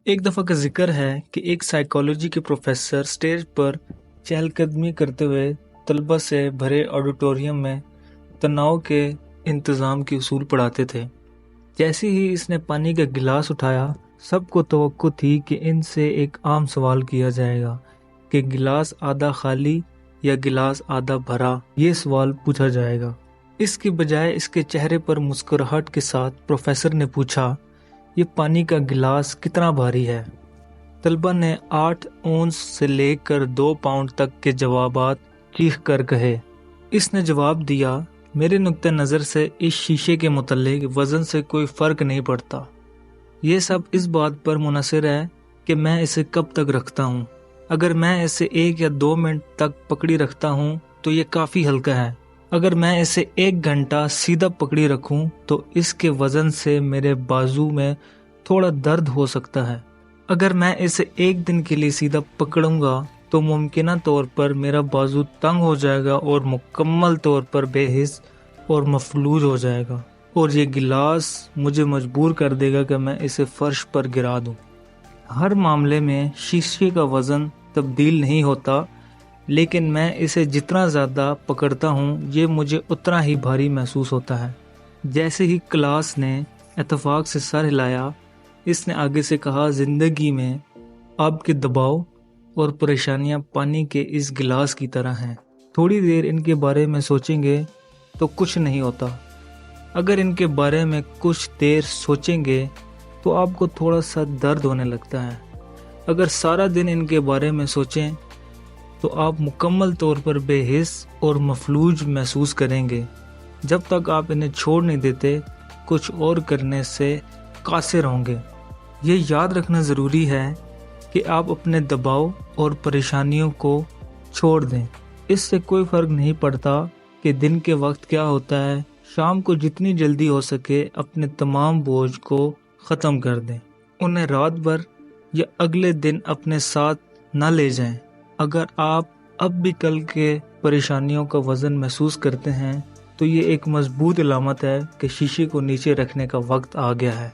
ایک دفعہ کا ذکر ہے کہ ایک سائیکالوجی کے پروفیسر سٹیج پر چہل قدمی کرتے ہوئے طلبہ سے بھرے آڈیٹوریم میں تناؤ کے انتظام کے اصول پڑھاتے تھے۔ جیسے ہی اس نے پانی کا گلاس اٹھایا، سب کو توقع تھی کہ ان سے ایک عام سوال کیا جائے گا کہ گلاس آدھا خالی یا گلاس آدھا بھرا۔ یہ سوال پوچھا جائے گا۔ اس کی بجائے اس کے چہرے پر مسکراہٹ کے ساتھ پروفیسر نے پوچھا، یہ پانی کا گلاس کتنا بھاری ہے؟ طلبہ نے 8 اونس سے لے کر 2 پاؤنڈ تک کے جوابات چیخ کر کہے۔ اس نے جواب دیا، میرے نقطہ نظر سے اس شیشے کے متعلق وزن سے کوئی فرق نہیں پڑتا۔ یہ سب اس بات پر منحصر ہے کہ میں اسے کب تک رکھتا ہوں۔ اگر میں اسے 1 یا 2 منٹ تک پکڑی رکھتا ہوں تو یہ کافی ہلکا ہے۔ اگر میں اسے 1 گھنٹہ سیدھا پکڑی رکھوں تو اس کے وزن سے میرے بازو میں تھوڑا درد ہو سکتا ہے۔ اگر میں اسے 1 دن کے لیے سیدھا پکڑوں گا تو ممکنہ طور پر میرا بازو تنگ ہو جائے گا اور مکمل طور پر بے حس اور مفلوج ہو جائے گا، اور یہ گلاس مجھے مجبور کر دے گا کہ میں اسے فرش پر گرا دوں۔ ہر معاملے میں شیشے کا وزن تبدیل نہیں ہوتا، لیکن میں اسے جتنا زیادہ پکڑتا ہوں یہ مجھے اتنا ہی بھاری محسوس ہوتا ہے۔ جیسے ہی کلاس نے اتفاق سے سر ہلایا، اس نے آگے سے کہا، زندگی میں آپ کے دباؤ اور پریشانیاں پانی کے اس گلاس کی طرح ہیں۔ تھوڑی دیر ان کے بارے میں سوچیں گے تو کچھ نہیں ہوتا۔ اگر ان کے بارے میں کچھ دیر سوچیں گے تو آپ کو تھوڑا سا درد ہونے لگتا ہے۔ اگر سارا دن ان کے بارے میں سوچیں تو آپ مکمل طور پر بے حس اور مفلوج محسوس کریں گے۔ جب تک آپ انہیں چھوڑ نہیں دیتے، کچھ اور کرنے سے قاصر ہوں گے۔ یہ یاد رکھنا ضروری ہے کہ آپ اپنے دباؤ اور پریشانیوں کو چھوڑ دیں۔ اس سے کوئی فرق نہیں پڑتا کہ دن کے وقت کیا ہوتا ہے۔ شام کو جتنی جلدی ہو سکے اپنے تمام بوجھ کو ختم کر دیں۔ انہیں رات بھر یا اگلے دن اپنے ساتھ نہ لے جائیں۔ اگر آپ اب بھی کل کے پریشانیوں کا وزن محسوس کرتے ہیں تو یہ ایک مضبوط علامت ہے کہ شیشے کو نیچے رکھنے کا وقت آ گیا ہے۔